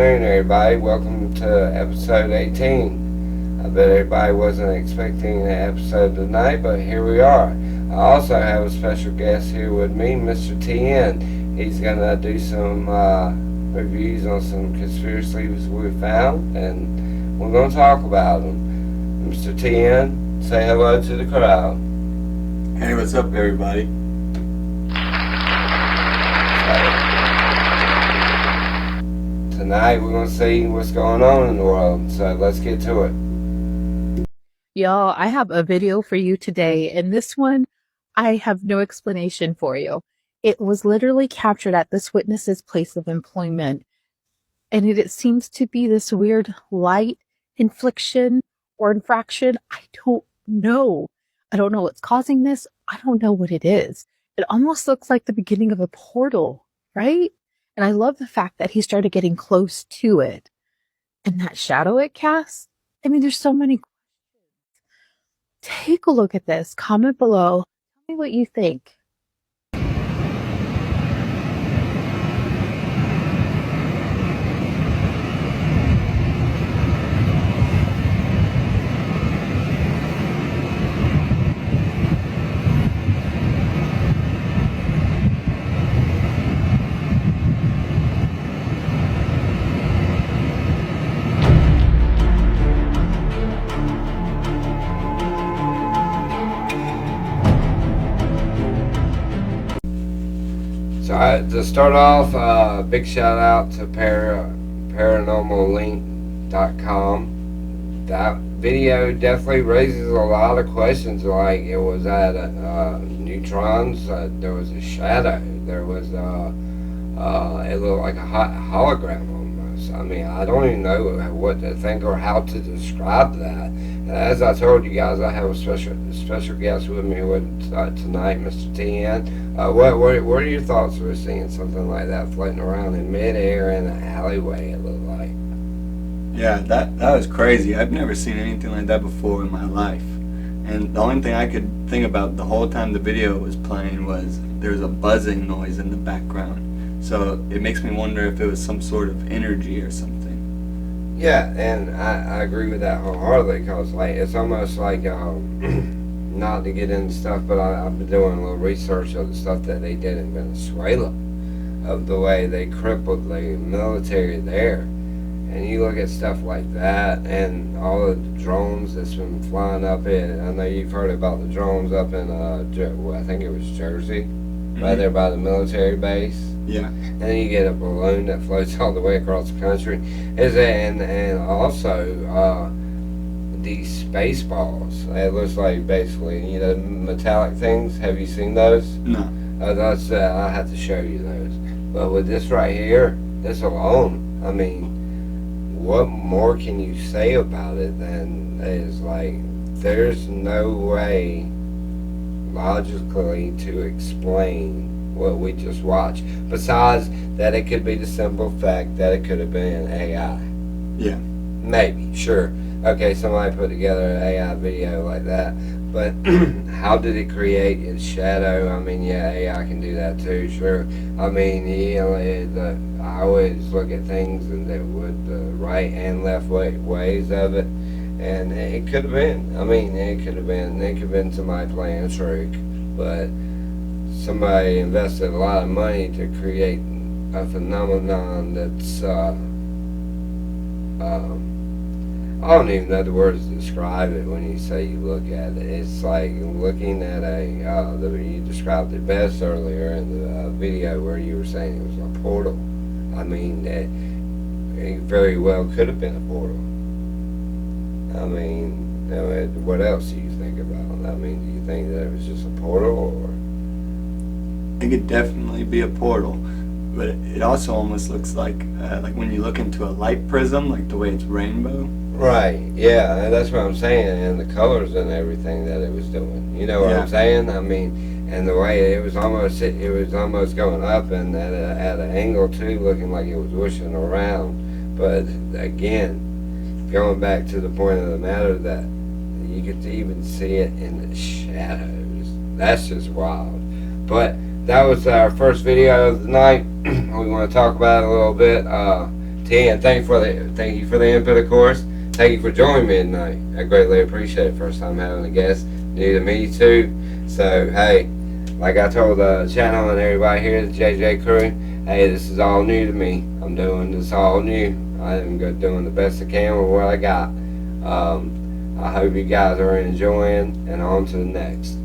afternoon, everybody. Welcome to episode 18. I bet everybody wasn't expecting an episode tonight, but here we are. I also have a special guest here with me, Mr. TN. He's going to do some reviews on some conspiracies we found, and we're going to talk about them. Mr. TN, say hello to the crowd. Hey, what's up, everybody? Tonight we're going to see what's going on in the world, so let's get to it. Y'all, I have a video for you today, and this one, I have no explanation for you. It was literally captured at this witness's place of employment, and it seems to be this weird light infliction or infraction. I don't know. I don't know what's causing this. I don't know what it is. It almost looks like the beginning of a portal, right? And I love the fact that he started getting close to it. And that shadow it casts, I mean, there's so many questions. Take a look at this. Comment below. Tell me what you think. So to start off, big shout out to paranormallink.com. That video definitely raises a lot of questions. Like, it was at neutrons. There was a shadow. There was it looked like a hologram almost. I mean, I don't even know what to think or how to describe that. As I told you guys, I have a special guest with me tonight, Mr. TN. What are your thoughts for seeing something like that floating around in midair in an alleyway, it looked like? Yeah, that was crazy. I've never seen anything like that before in my life. And the only thing I could think about the whole time the video was playing was there's a buzzing noise in the background. So it makes me wonder if it was some sort of energy or something. Yeah, and I agree with that wholeheartedly, because like, it's almost like, not to get into stuff, but I've been doing a little research of the stuff that they did in Venezuela, of the way they crippled the military there. And you look at stuff like that, and all of the drones that's been flying up in, I know you've heard about the drones up in, I think it was Jersey, right there by the military base. Yeah. And then you get a balloon that floats all the way across the country. And also these space balls. It looks like basically, metallic things. Have you seen those? No. That's I have to show you those. But with this right here, this alone, I mean, what more can you say about it than is like, there's no way logically to explain what we just watched, besides that it could be the simple fact that it could have been AI. Yeah. Maybe, sure. Okay, somebody put together an AI video like that, but how did it create its shadow? I mean, yeah, AI can do that too, sure. I mean, I always look at things and with the right and left ways of it, and it could have been. I mean, it could have been somebody playing a trick, but somebody invested a lot of money to create a phenomenon that's I don't even know the words to describe it when you say you look at it. It's like looking at you described it best earlier in the video where you were saying it was a portal. I mean, it very well could have been a portal. I mean, what else do you think about it? I mean, do you think that it was just a portal, or? It could definitely be a portal, but it also almost looks like when you look into a light prism, like the way it's rainbow. Right, yeah, that's what I'm saying, and the colors and everything that it was doing. You know what I'm saying? I mean, and the way it was almost going up, and at an angle too, looking like it was whooshing around. But again, going back to the point of the matter that you could even see it in the shadows. That's just wild. But that was our first video of the night. We want to talk about it a little bit. Ten, thank you for the input, of course. Thank you for joining me tonight. I greatly appreciate it. First time having a guest, new to me too. So hey, like I told the channel and everybody here, the JJ crew, hey, this is all new to me. I'm doing this all new. I'm doing the best I can with what I got. I hope you guys are enjoying, and on to the next.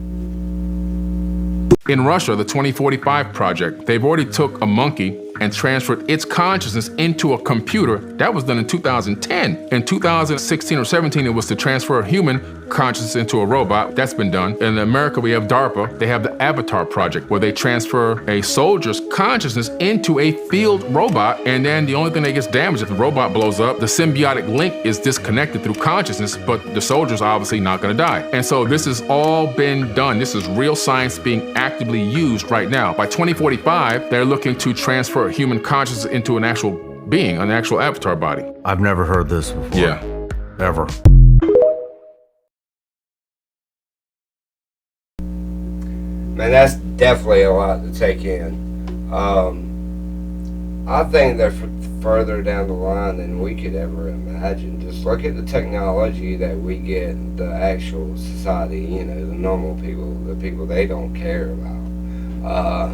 In Russia, the 2045 project, they've already took a monkey and transferred its consciousness into a computer. That was done in 2010. In 2016 or 17, it was to transfer a human consciousness into a robot. That's been done. In America, we have DARPA. They have the Avatar project, where they transfer a soldier's consciousness into a field robot, and then the only thing that gets damaged if the robot blows up, the symbiotic link is disconnected through consciousness, but the soldier's obviously not gonna die. And so this has all been done. This is real science being actively used right now. By 2045, they're looking to transfer human consciousness into an actual being, an actual avatar body. I've never heard this before. Yeah. Ever. Man, that's definitely a lot to take in. I think they're further down the line than we could ever imagine. Just look at the technology that we get, the actual society, you know, the normal people, the people they don't care about,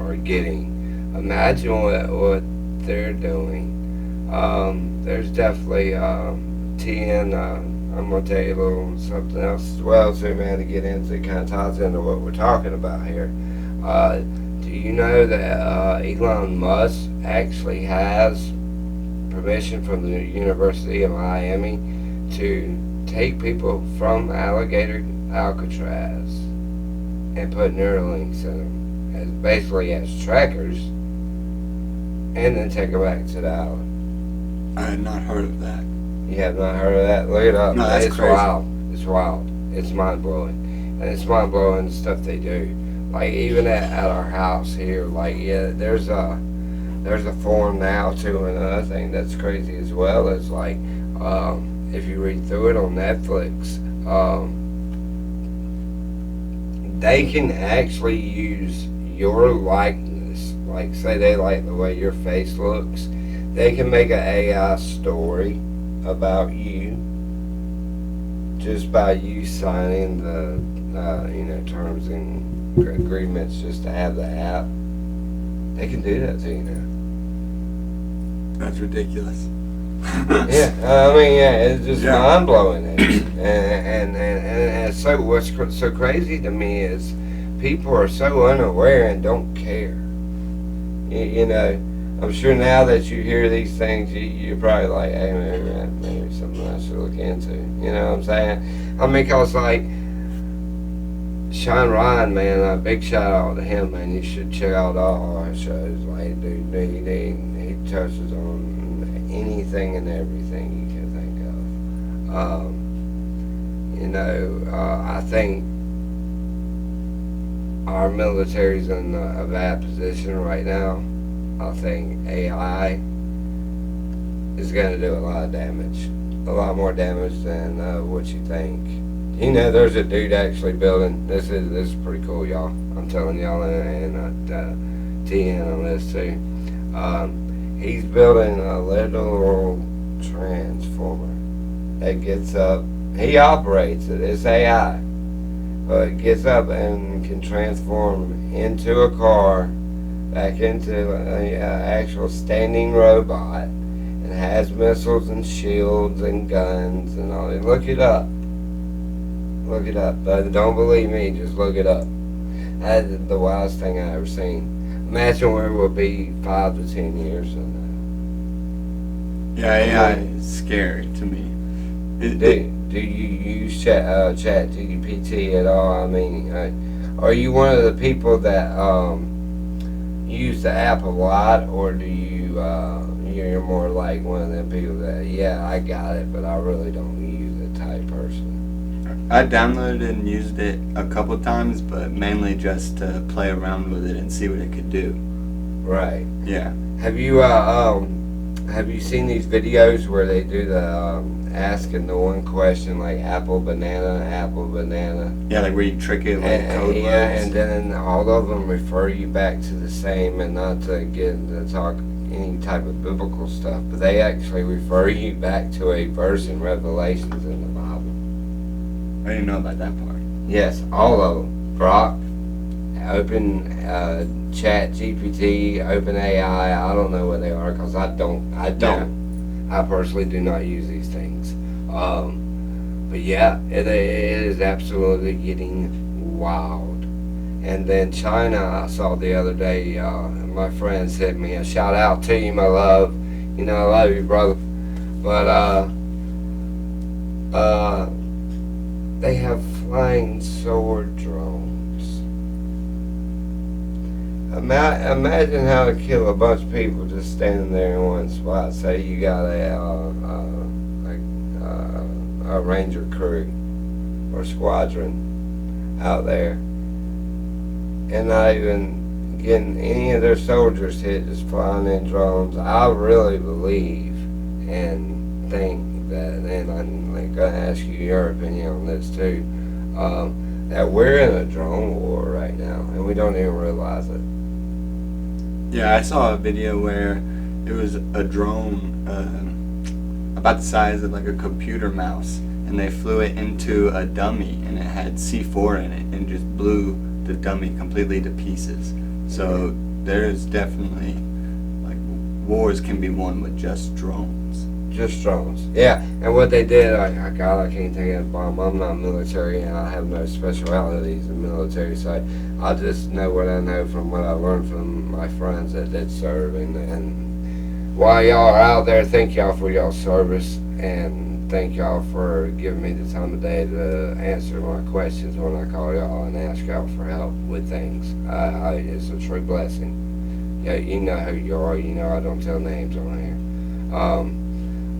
are getting. Imagine what they're doing. There's definitely, TN, I'm going to tell you a little something else as well, too, man, to get into. It kind of ties into what we're talking about here. Do you know that Elon Musk actually has permission from the University of Miami to take people from Alcatraz and put Neuralinks in them, as basically as trackers, and then take them back to the island? I had not heard of that. You have not heard of that? Look it up. No, that's it's crazy. wild. It's wild. It's mind blowing, and it's mind blowing the stuff they do. Like even at our house here, like yeah, there's a form now too. Another thing that's crazy as well is like if you read through it on Netflix, they can actually use your likeness. Like say they like the way your face looks, they can make an AI story about you just by you signing the terms and agreements just to have the app. They can do that to you now. That's ridiculous. Yeah, I mean, yeah, it's just mind blowing, and it's so what's so crazy to me is people are so unaware and don't care. You know, I'm sure now that you hear these things, you're probably like, hey, maybe something I should look into. You know what I'm saying? I mean, cause like Sean Ryan, man, a big shout out to him, man. You should check out all our shows. Like, dude, he touches on anything and everything you can think of. I think our military's in a bad position right now. I think AI is going to do a lot of damage, a lot more damage than what you think. You know, there's a dude actually building. This is pretty cool, y'all. I'm telling y'all, and TN on this too. He's building a literal transformer that gets up. He operates it. It's AI, but it gets up and can transform into a car, back into an actual standing robot, and has missiles and shields and guns and all that. Look it up. Look it up. But don't believe me, just look it up. That's the wildest thing I ever seen. Imagine where we'll be 5 to 10 years from now. Yeah, AI is scary to me. Do you use chat GPT at all? I mean, are you one of the people that use the app a lot, or do you you're more like one of them people that I got it, but I really don't use it type person? I downloaded it and used it a couple times, but mainly just to play around with it and see what it could do. Right. Yeah. Have you seen these videos where they do the asking the one question like apple banana? Yeah, like where you trick it like code words. And then all of them refer you back to the same, and not to get into talk. any type of biblical stuff, but they actually refer you back to a verse in Revelations in the Bible. I didn't know about that part. Yes, all of them. Grok, Open Chat GPT, Open AI. I don't know what they are because I personally do not use these things. But yeah, it is absolutely getting wild. And then China, I saw the other day, my friend sent me a shout out to you, my love. You know, I love you, brother. But they have flying sword drones. Imagine how to kill a bunch of people just standing there in one spot. Say you got a ranger crew or squadron out there, and not even getting any of their soldiers hit, just flying in drones. I really believe and think that, and I'm going to ask you your opinion on this too, that we're in a drone war right now, and we don't even realize it. Yeah, I saw a video where it was a drone about the size of like a computer mouse, and they flew it into a dummy, and it had C4 in it, and just blew the dummy completely to pieces. So there's definitely, like, wars can be won with just drones. Just drones. Yeah, and what they did, I can't think of the bomb. I'm not military, and I have no specialities in military, so I just know what I know from what I learned from my friends that did serve. And while y'all are out there, thank y'all for y'all service, and thank y'all for giving me the time of day to answer my questions when I call y'all and ask y'all for help with things. It's a true blessing. Yeah, you know who you are. You know I don't tell names on here.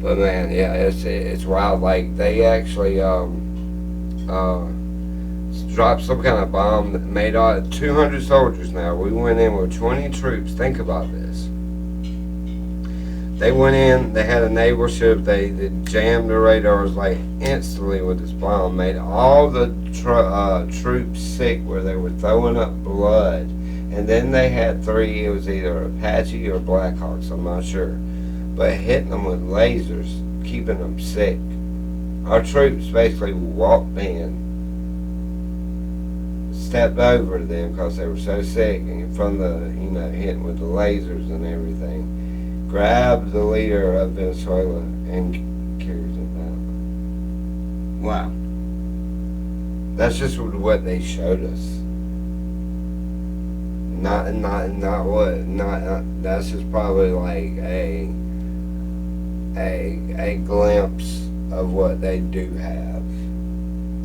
But man, yeah, it's wild. Like, they actually dropped some kind of bomb that made 200 soldiers now. We went in with 20 troops. Think about this. They went in, they had a naval ship, they jammed the radars like instantly with this bomb, made all the troops sick where they were throwing up blood. And then they had 3, it was either Apache or Blackhawks, I'm not sure, but hitting them with lasers, keeping them sick. Our troops basically walked in, stepped over to them because they were so sick, and from the, hitting with the lasers and everything, grabbed the leader of Venezuela and carried him out. Wow. That's just what they showed us. That's just probably like a glimpse of what they do have.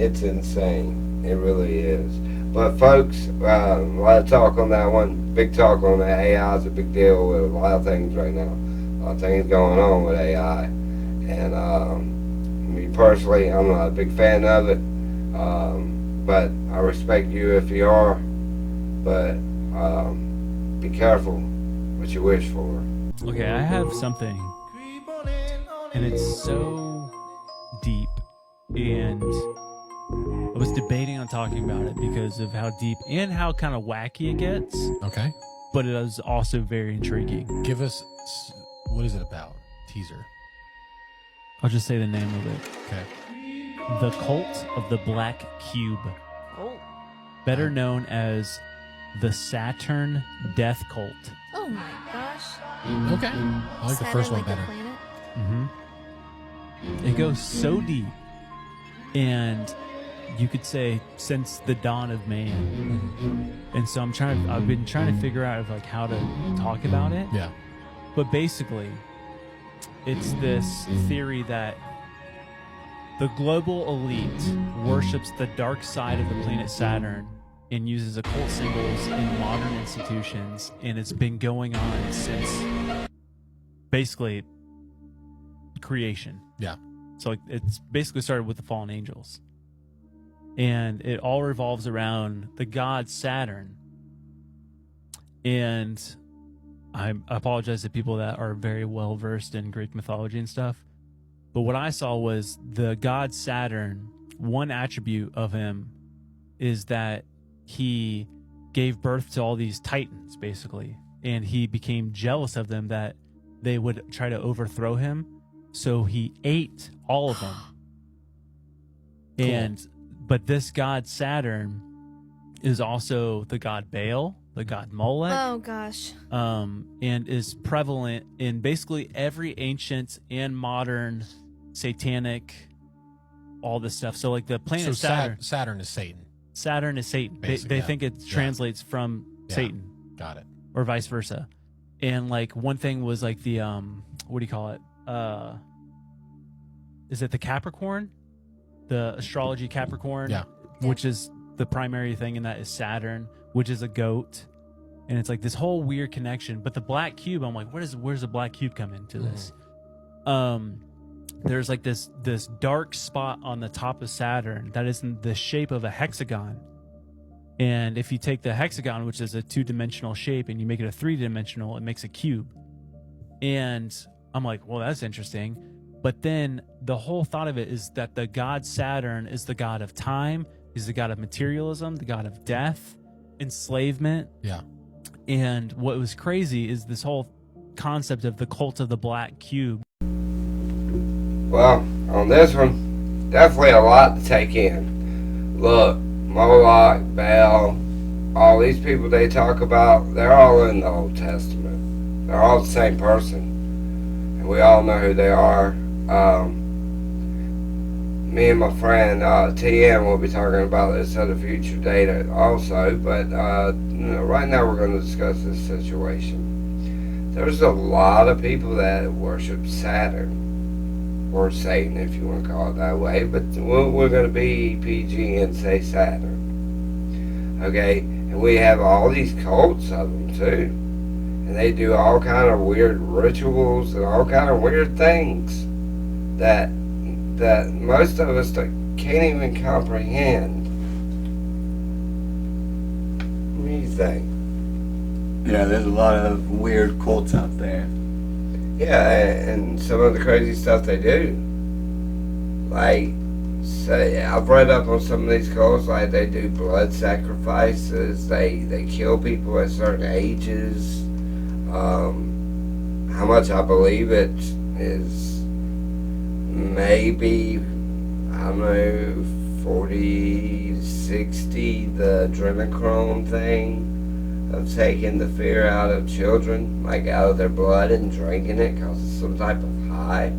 It's insane. It really is. But folks, a lot of talk on that one. Big talk on that. AI is a big deal with a lot of things right now. A lot of things going on with AI. And me personally, I'm not a big fan of it. But I respect you if you are. But be careful what you wish for. Okay, I have something, and it's so deep, and I was debating on talking about it because of how deep and how kind of wacky it gets. Okay. But it is also very intriguing. Give us, what is it about? Teaser. I'll just say the name of it. Okay. The Cult of the Black Cube. Better known as the Saturn Death Cult. Oh my gosh. Okay. I like the first one better. It goes so deep, and you could say since the dawn of man. And so I've been trying to figure out like how to talk about it. Yeah. But basically, it's this theory that the global elite worships the dark side of the planet Saturn and uses occult symbols in modern institutions, and it's been going on since basically creation. Yeah. So like it's basically started with the fallen angels. And it all revolves around the god Saturn. And I apologize to people that are very well versed in Greek mythology and stuff. But what I saw was the god Saturn, one attribute of him is that he gave birth to all these titans, basically. and he became jealous of them that they would try to overthrow him. So he ate all of them. Cool. But this god Saturn is also the god Baal, the god Molech. Oh gosh. And is prevalent in basically every ancient and modern satanic, all this stuff. So like the planet So Saturn. Saturn is Satan. Saturn is Satan. Basically, They yeah. think it Yeah. translates from Yeah. Satan, Got it. or vice versa. And like one thing was like the what do you call it? Is it the Capricorn? The astrology Capricorn? Yeah. Which is the primary thing in that is Saturn, which is a goat. And it's like this whole weird connection. But the black cube, I'm like, where's the black cube come into this? There's like this dark spot on the top of Saturn that is in the shape of a hexagon. And if you take the hexagon, which is a 2-dimensional shape, and you make it a 3-dimensional, it makes a cube. And I'm like, well, that's interesting. But then the whole thought of it is that the god Saturn is the god of time, is the god of materialism, the god of death, enslavement. Yeah. And what was crazy is this whole concept of the cult of the black cube. Well, on this one, definitely a lot to take in. Look, Moloch, Baal, all these people they talk about, they're all in the Old Testament. They're all the same person. And we all know who they are. Me and my friend TM will be talking about this at a future date also, but right now we're going to discuss this situation. There's a lot of people that worship Saturn, or Satan if you want to call it that way, but we're going to be PG and say Saturn. Okay, and we have all these cults of them too, and they do all kind of weird rituals and all kind of weird things that most of us can't even comprehend. What do you think? Yeah, there's a lot of weird cults out there. Yeah, and some of the crazy stuff they do. Like, say, I've read up on some of these cults, like they do blood sacrifices, they kill people at certain ages. How much I believe it is maybe, I don't know, 40, 60, the adrenochrome thing of taking the fear out of children, like out of their blood and drinking it causes some type of high.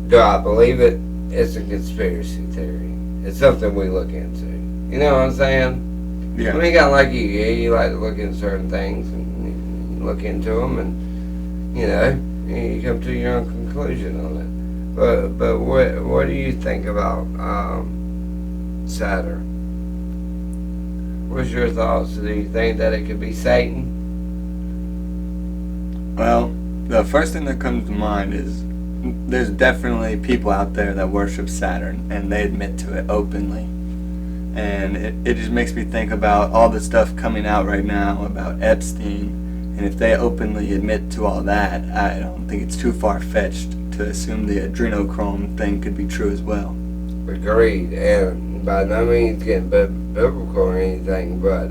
Do I believe it? It's a conspiracy theory. It's something we look into. You know what I'm saying? Yeah. I mean, kind of like you like to look into certain things and you look into them and, you know, you come to your own conclusion on it. But what do you think about Saturn? What's your thoughts? Do you think that it could be Satan? Well, the first thing that comes to mind is there's definitely people out there that worship Saturn, and they admit to it openly. And it just makes me think about all the stuff coming out right now about Epstein. And if they openly admit to all that, I don't think it's too far-fetched to assume the adrenochrome thing could be true as well. Agreed, and by no means getting biblical or anything, but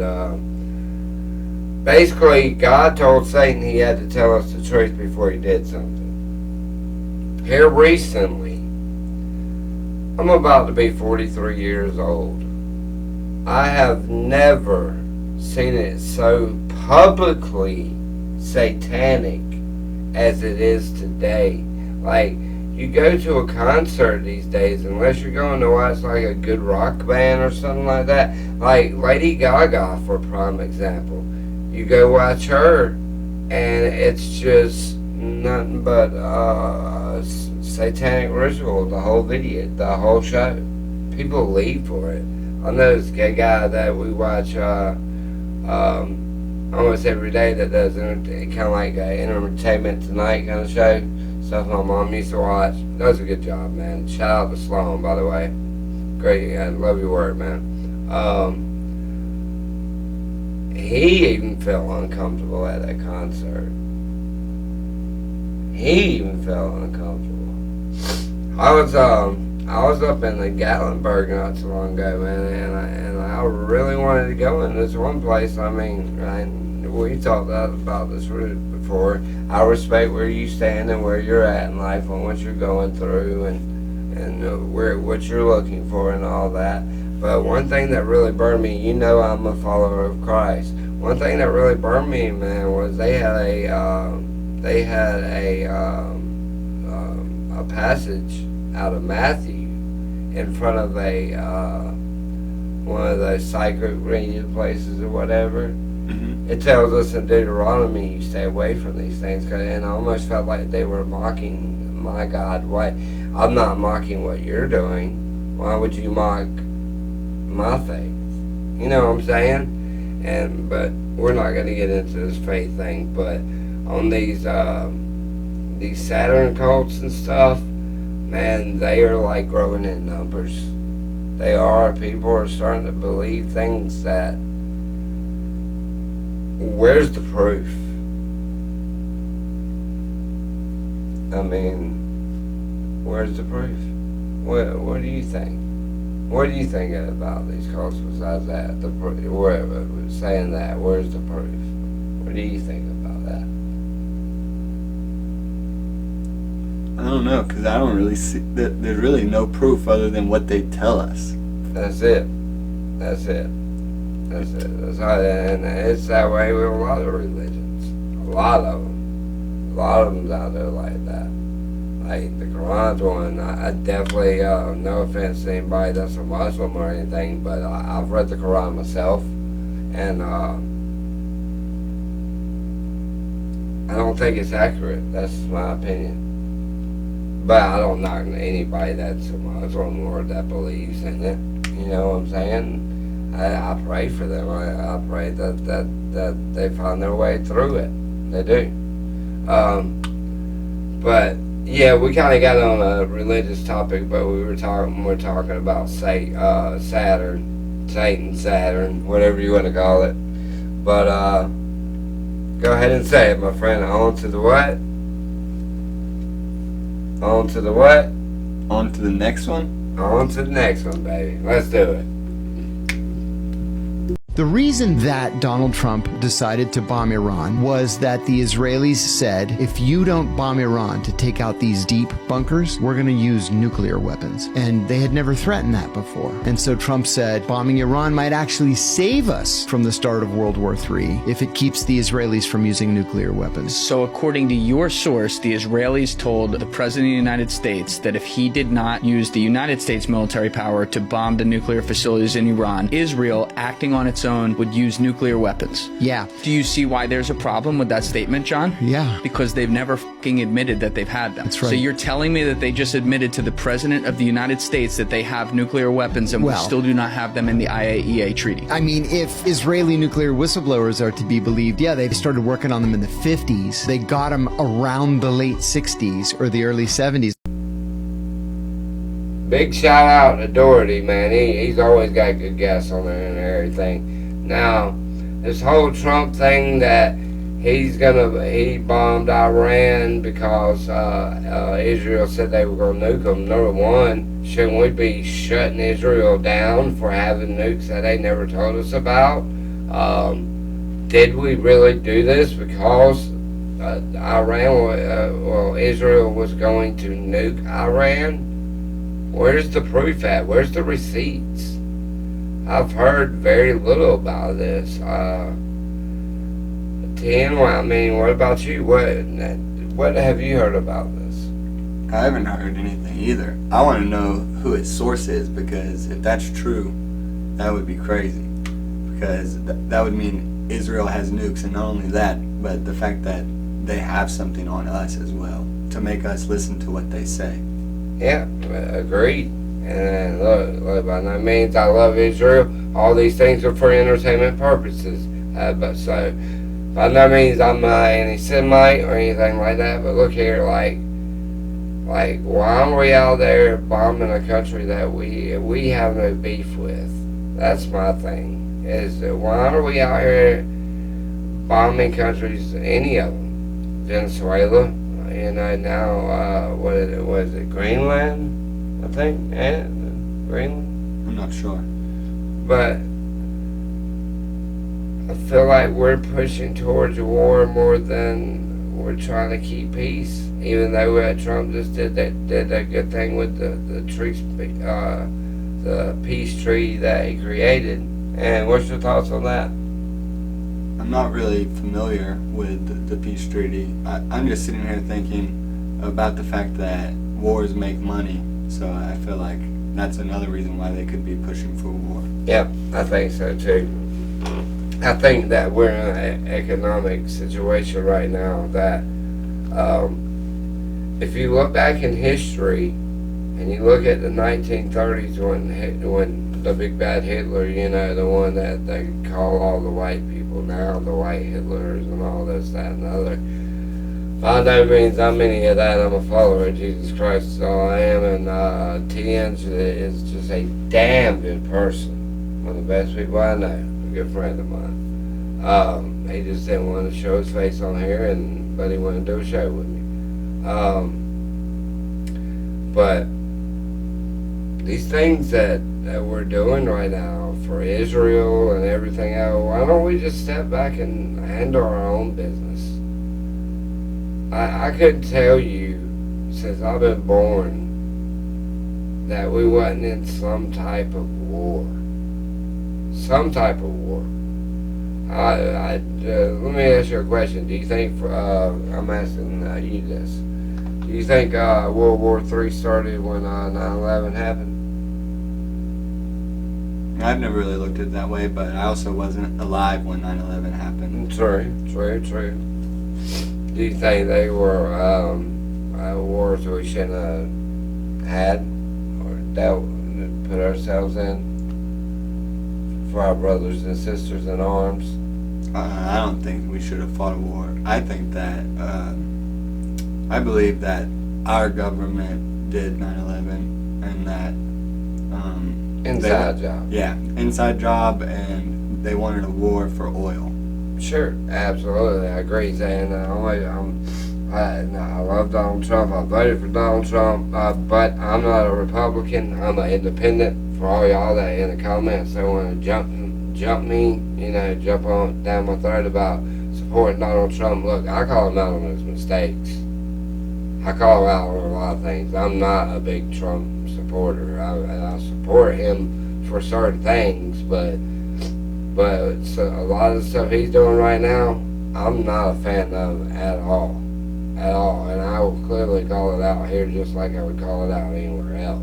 basically God told Satan he had to tell us the truth before he did something. Here recently, I'm about to be 43 years old. I have never seen it so publicly satanic as it is today. Like, you go to a concert these days, unless you're going to watch like a good rock band or something like that, like Lady Gaga for prime example. You go watch her, and it's just nothing but satanic ritual, the whole video, the whole show. People leave for it. I know this gay guy that we watch almost every day that does kind of like an Entertainment Tonight kind of show. Stuff my mom used to watch. Does a good job, man. Shout out to Sloan, by the way. Great, I love your work, man. He even felt uncomfortable at that concert. He even felt uncomfortable. I was up in the Gatlinburg not too long ago, man, and I really wanted to go in this one place. I mean, we talked about this before. I respect where you stand and where you're at in life and what you're going through and what you're looking for and all that. But one thing that really burned me, you know, I'm a follower of Christ. One thing that really burned me, man, was they had a passage out of Matthew in front of one of those sacred places or whatever. Mm-hmm. It tells us in Deuteronomy, you stay away from these things, and I almost felt like they were mocking my God. Why? I'm not mocking what you're doing. Why would you mock my faith? You know what I'm saying? But we're not going to get into this faith thing. But on these Saturn cults and stuff, man, they are like growing in numbers. They are. People are starting to believe things that. Where's the proof? I mean, where's the proof? What do you think? What do you think about these cults besides that? The proof, saying that, where's the proof? What do you think about that? I don't know, because I don't really see that. There's really no proof other than what they tell us. That's it. That's it. That's it. That's how, and it's that way with a lot of religions. A lot of them. A lot of them's out there like that. Like the Quran's one. I definitely, no offense to anybody that's a Muslim or anything, but I've read the Quran myself, and I don't think it's accurate. That's my opinion. But I don't knock anybody that's a Muslim or that believes in it. You know what I'm saying? I pray for them. I pray that they find their way through it. They do. But yeah, we kind of got on a religious topic, but we're talking about Saturn, Satan, whatever you want to call it. But go ahead and say it, my friend. On to the what? On to the what? On to the next one? On to the next one, baby. Let's do it. The reason that Donald Trump decided to bomb Iran was that the Israelis said, if you don't bomb Iran to take out these deep bunkers, we're going to use nuclear weapons. And they had never threatened that before. And so Trump said, bombing Iran might actually save us from the start of World War III if it keeps the Israelis from using nuclear weapons. So according to your source, the Israelis told the President of the United States that if he did not use the United States military power to bomb the nuclear facilities in Iran, Israel, acting on its own, would use nuclear weapons. Yeah. Do you see why there's a problem with that statement, John? Yeah. Because they've never fucking admitted that they've had them. That's right. So you're telling me that they just admitted to the President of the United States that they have nuclear weapons and we still do not have them in the IAEA treaty? I mean, if Israeli nuclear whistleblowers are to be believed, yeah, they started working on them in the 50s. They got them around the late 60s or the early 70s. Big shout out to Doherty, man. He's always got good guests on there and everything. Now, this whole Trump thing that he bombed Iran because Israel said they were going to nuke them. Number one, shouldn't we be shutting Israel down for having nukes that they never told us about? Did we really do this because Israel was going to nuke Iran? Where's the proof at? Where's the receipts? I've heard very little about this. Tim, I mean, what about you? What have you heard about this? I haven't heard anything either. I want to know who its source is, because if that's true, that would be crazy. Because that would mean Israel has nukes, and not only that, but the fact that they have something on us as well to make us listen to what they say. Yeah, agreed. And look, by no means I love Israel. All these things are for entertainment purposes. But so, by no means I'm any Semite or anything like that. But look here, like, why are we out there bombing a country that we have no beef with? That's my thing. Is that why are we out here bombing countries? Any of them, Venezuela, you know, now what is it, Greenland? I think, Greenland? I'm not sure. But I feel like we're pushing towards a war more than we're trying to keep peace. Even though Trump just did that good thing with the peace treaty that he created. And what's your thoughts on that? I'm not really familiar with the peace treaty. I'm just sitting here thinking about the fact that wars make money. So I feel like that's another reason why they could be pushing for war. Yep, I think so too. I think that we're in an economic situation right now that if you look back in history and you look at the 1930s when the big bad Hitler, you know, the one that they call all the white people now, the white Hitlers and all this, that, and the other. By no means I'm any of that. I'm a follower of Jesus Christ, is all I am, and T.N.'s is just a damn good person. One of the best people I know, a good friend of mine. He just didn't want to show his face on here, but he wanted to do a show with me. But these things that we're doing right now for Israel and everything else, why don't we just step back and handle our own business? I couldn't tell you since I've been born that we wasn't in some type of war. Some type of war. Let me ask you a question. Do you think, I'm asking you this, do you think World War III started when 9/11 happened? I've never really looked at it that way, but I also wasn't alive when 9/11 happened. True. Do you think they were wars we shouldn't have had or put ourselves in for our brothers and sisters in arms? I don't think we should have fought a war. I think that, I believe that our government did 9/11 and that Inside job. Yeah, inside job, and they wanted a war for oil. Sure, absolutely, I agree. And I love Donald Trump. I voted for Donald Trump, but I'm not a Republican. I'm an independent. For all y'all that in the comments they want to jump me, you know, jump on down my throat about supporting Donald Trump. Look, I call him out on his mistakes. I call him out on a lot of things. I'm not a big Trump supporter. I support him for certain things, but so a lot of the stuff he's doing right now, I'm not a fan of at all, and I will clearly call it out here just like I would call it out anywhere else.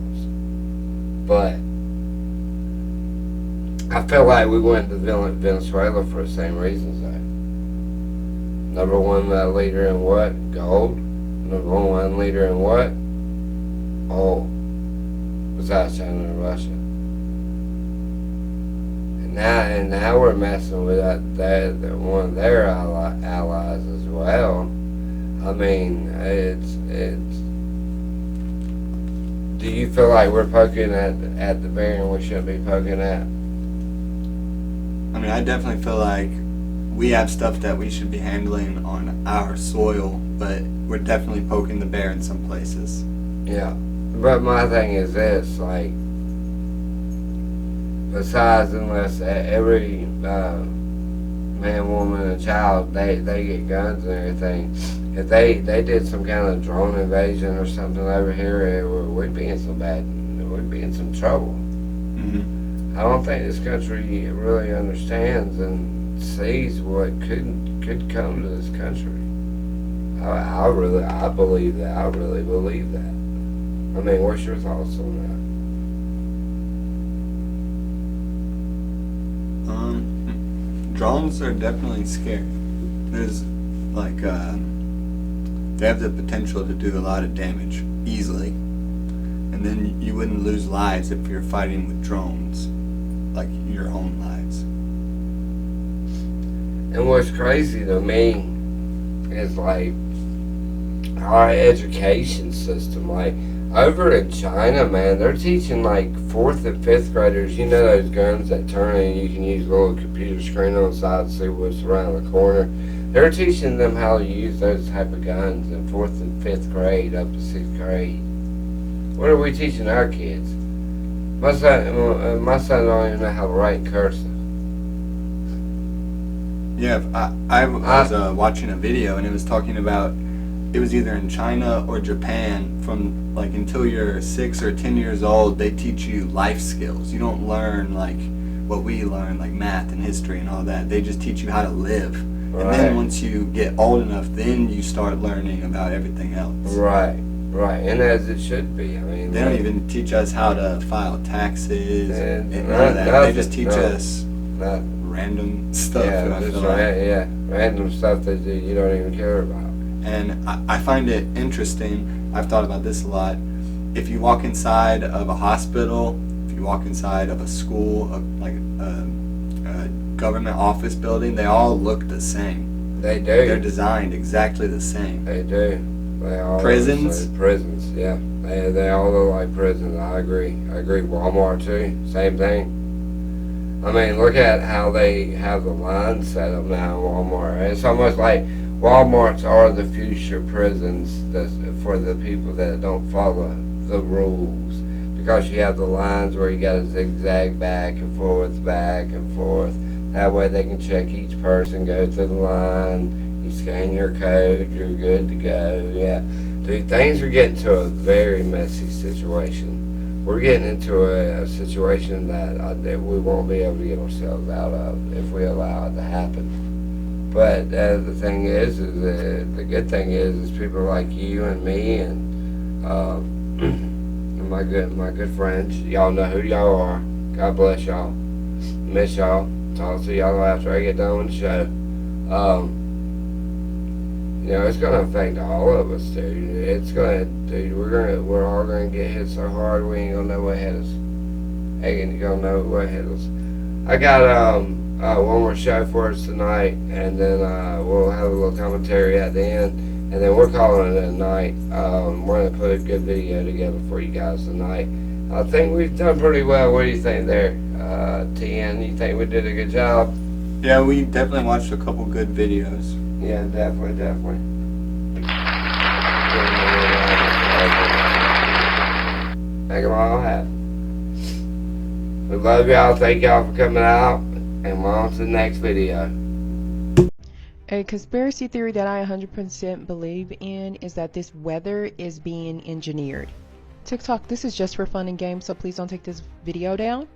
But I feel like we went to Venezuela for the same reasons though. Number one leader in what? Gold. Number one leader in what? Oil. Besides China and Russia. And now we're messing with that one of their allies as well. I mean, it's. Do you feel like we're poking at the bear and we shouldn't be poking at? I mean, I definitely feel like we have stuff that we should be handling on our soil, but we're definitely poking the bear in some places. Yeah, but my thing is this, like, besides, unless every man, woman, and child, they get guns and everything, if they did some kind of drone invasion or something over here, we'd be in some trouble. Mm-hmm. I don't think this country really understands and sees what could come to this country. I really believe that. I really believe that. I mean, what's your thoughts on that? Drones are definitely scary. There's like they have the potential to do a lot of damage easily, and then you wouldn't lose lives if you're fighting with drones, like your own lives. And what's crazy to me is like our education system. Like over in China, man, they're teaching like 4th and 5th graders, you know those guns that turn and you can use a little computer screen on the side to see what's around the corner. They're teaching them how to use those type of guns in 4th and 5th grade up to 6th grade. What are we teaching our kids? My son don't even know how to write in cursive. Yeah, I was watching a video, and it was talking about, it was either in China or Japan, from like until you're 6 or 10 years old, they teach you life skills. You don't learn like what we learn, like math and history and all that. They just teach you how to live. Right. And then once you get old enough, then you start learning about everything else. Right, and as it should be. I mean, They don't even teach us how to file taxes and none of that. They just teach us random stuff. Random stuff that you don't even care about. And I find it interesting. I've thought about this a lot. If you walk inside of a hospital, if you walk inside of a school, like a government office building, they all look the same. They do. They're designed exactly the same. They do. They all Prisons? Prisons, yeah. They all look like prisons. I agree. Walmart too. Same thing. I mean, look at how they have the lines set up now in Walmart. It's almost like Walmarts are the future prisons for the people that don't follow the rules. Because you have the lines where you got to zigzag back and forth. That way they can check each person, go through the line, you scan your code, you're good to go. Yeah. Dude, things are getting to a very messy situation. We're getting into a situation that we won't be able to get ourselves out of if we allow it to happen. But the thing is the good thing is people like you and me and my good friends. Y'all know who y'all are. God bless y'all. Miss y'all. Talk to y'all after I get done with the show. You know, it's gonna affect all of us, dude. We're all gonna get hit so hard we ain't gonna know what hit us. Ain't gonna know what hit us. I got one more show for us tonight, and then we'll have a little commentary at the end, and then we're calling it a night. We're gonna put a good video together for you guys tonight. I think we've done pretty well. What do you think there, TN? You think we did a good job? Yeah, we definitely watched a couple good videos. Yeah, definitely. Make them all happy. We love y'all. Thank y'all for coming out. And we're on to the next video. A conspiracy theory that I 100% believe in is that this weather is being engineered. TikTok, this is just for fun and games, so please don't take this video down.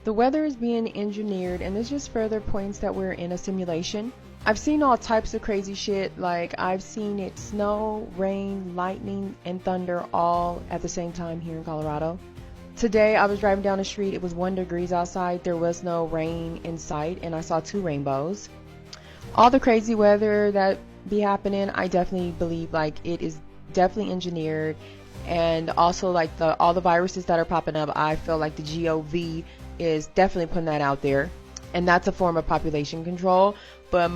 The weather is being engineered, and this just further points that we're in a simulation. I've seen all types of crazy shit, like I've seen it snow, rain, lightning, and thunder all at the same time here in Colorado. Today I was driving down the street, it was 1 degree outside, there was no rain in sight, and I saw 2 rainbows. All the crazy weather that be happening, I definitely believe like it is definitely engineered, and also like all the viruses that are popping up, I feel like the GOV is definitely putting that out there, and that's a form of population control. But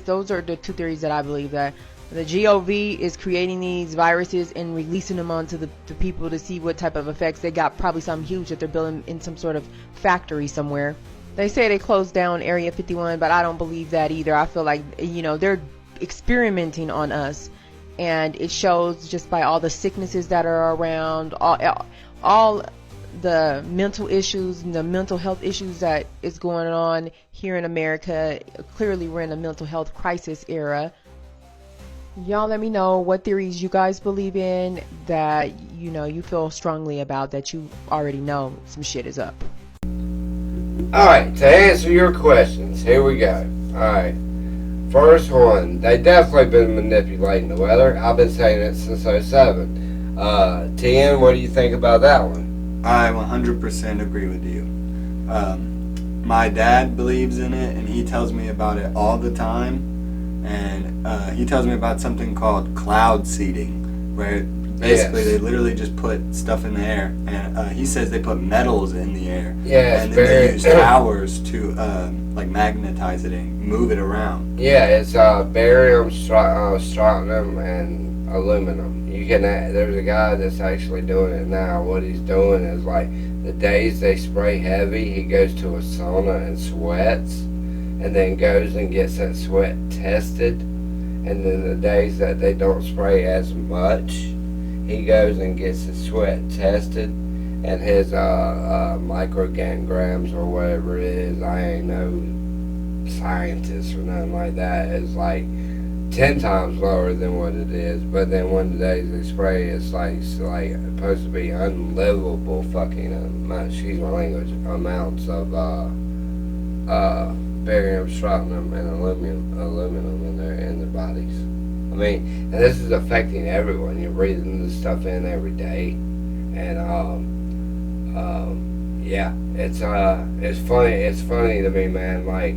those are the 2 theories that I believe, that the GOV is creating these viruses and releasing them onto the people to see what type of effects they got. Probably something huge that they're building in some sort of factory somewhere. They say they closed down Area 51, but I don't believe that either. I feel like, you know, they're experimenting on us, and it shows just by all the sicknesses that are around, all the mental issues and the mental health issues that is going on here in America. Clearly we're in a mental health crisis era. Y'all let me know what theories you guys believe in, that you know you feel strongly about, that you already know some shit is up. Alright, to answer your questions, here we go. Alright, first one, they definitely been manipulating the weather. I've been saying it since 07. TN, what do you think about that one? I 100% agree with you. My dad believes in it, and he tells me about it all the time. And he tells me about something called cloud seeding, where basically they literally just put stuff in the air. And he says they put metals in the air. Yeah, and then they use towers to like magnetize it and move it around. Yeah, it's barium, strontium, and aluminum. There's a guy that's actually doing it now. What he's doing is, like, the days they spray heavy, he goes to a sauna and sweats, and then goes and gets that sweat tested. And then the days that they don't spray as much, he goes and gets his sweat tested, and his micrograms or whatever it is, I ain't no scientists or nothing like that. It's like 10 times lower than what it is. But then when today's spray, it's like supposed to be unlivable fucking excuse my language, amounts of barium, strontium, and aluminum in their bodies. I mean, and this is affecting everyone. You're breathing this stuff in every day, and yeah, it's funny. It's funny to me, man. Like,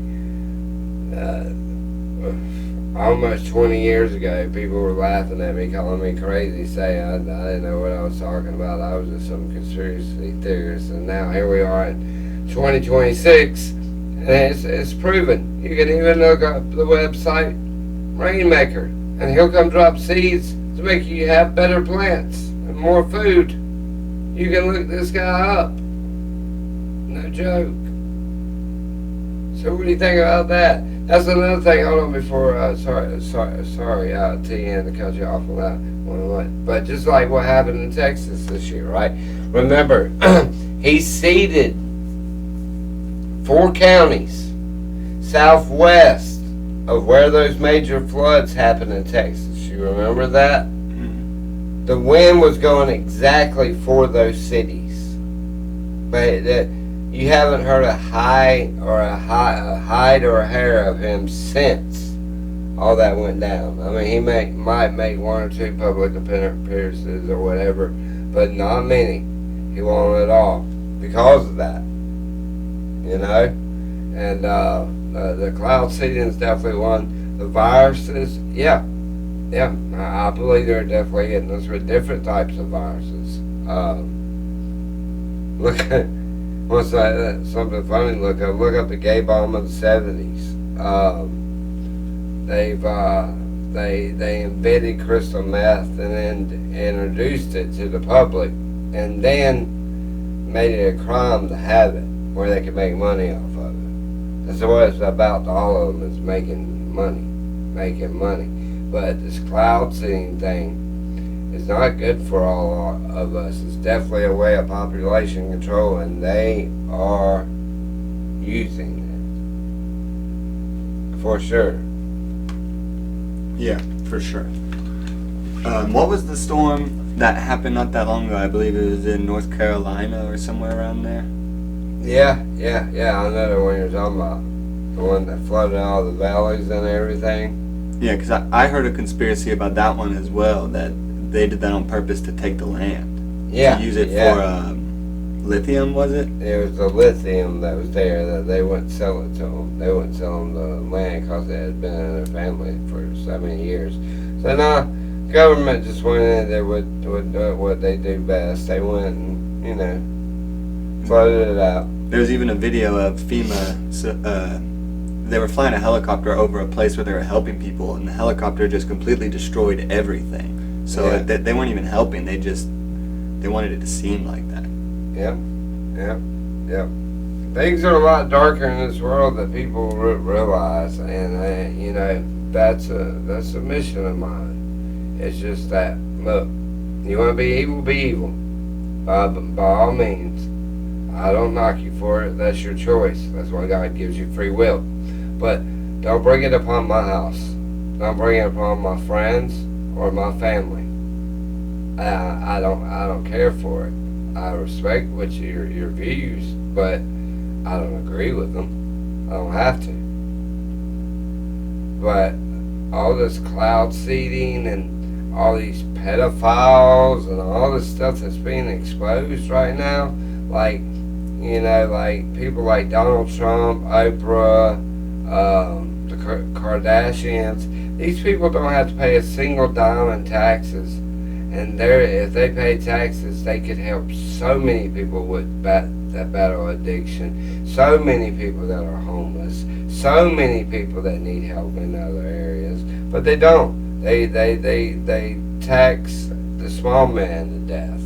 almost 20 years ago, people were laughing at me, calling me crazy, saying I didn't know what I was talking about. I was just some conspiracy theorist, and now here we are in 2026, and it's proven. You can even look up the website Rainmaker, and he'll come drop seeds to make you have better plants and more food. You can look this guy up. No joke. So what do you think about that? That's another thing. Hold on before. Sorry, TN, to cut you off on that one. But just like what happened in Texas this year, right? Remember, he seeded 4 counties southwest of where those major floods happened in Texas. You remember that? Mm-hmm. The wind was going exactly for those cities, but you haven't heard a hide or a hair of him since all that went down. I mean, he might make 1 or 2 public appearances or whatever, but not many. He won't at all because of that, you know. And the cloud seeding is definitely one. The viruses, yeah, I believe they're definitely hitting us with different types of viruses. Look at. Once something funny to look up the gay bomb of the 70s. They invented crystal meth and then introduced it to the public, and then made it a crime to have it, where they could make money off of it. That's what it's about to all of them, is making money. But this cloud seeding thing, it's not good for all of us. It's definitely a way of population control, and they are using it for sure. Yeah, for sure. What was the storm that happened not that long ago? I believe it was in North Carolina or somewhere around there. Yeah. I know the one you're talking about. The one that flooded all the valleys and everything. Yeah, because I heard a conspiracy about that one as well, that they did that on purpose to take the land. Yeah. To use it for lithium, was it? It was the lithium that was there that they wouldn't sell it to them. They wouldn't sell them the land because it had been in their family for so many years. So now, government just went in there would do what they do best. They went and, flooded it out. There was even a video of FEMA. They were flying a helicopter over a place where they were helping people, and the helicopter just completely destroyed everything. So they weren't even helping. They wanted it to seem like that. Yep. Things are a lot darker in this world that people realize, and that's a mission of mine. It's just that, look, you want to be evil, by all means. I don't knock you for it. That's your choice. That's why God gives you free will. But don't bring it upon my house. Don't bring it upon my friends or my family. I don't care for it. I respect your views, but I don't agree with them. I don't have to. But all this cloud seeding and all these pedophiles and all this stuff that's being exposed right now, like people like Donald Trump, Oprah, the Kardashians, these people don't have to pay a single dime in taxes. And if they pay taxes, they could help so many people with that battle addiction, so many people that are homeless, so many people that need help in other areas. But they don't. They tax the small man to death.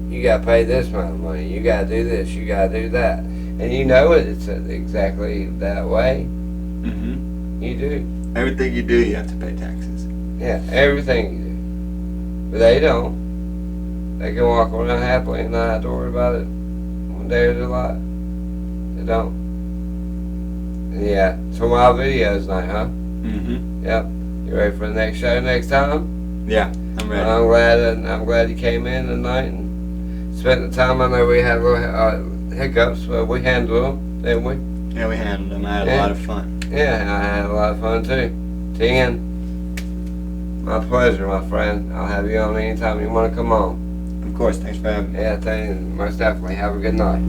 You got to pay this amount of money. You got to do this. You got to do that. And it's exactly that way. Mm-hmm. You do. Everything you do, you have to pay taxes. Yeah, everything you do. But they don't. They can walk around happily and not have to worry about it one day of their life. They don't. Yeah, some wild videos night, huh? Mm-hmm. Yep. You ready for the next show next time? Yeah, I'm ready. I'm glad you came in tonight and spent the time. I know we had little hiccups, but we handled them, didn't we? Yeah, we handled them. I had a lot of fun. Yeah, I had a lot of fun too. 10. My pleasure, my friend. I'll have you on anytime you want to come on. Of course, thanks for having me. Yeah, most definitely. Have a good night.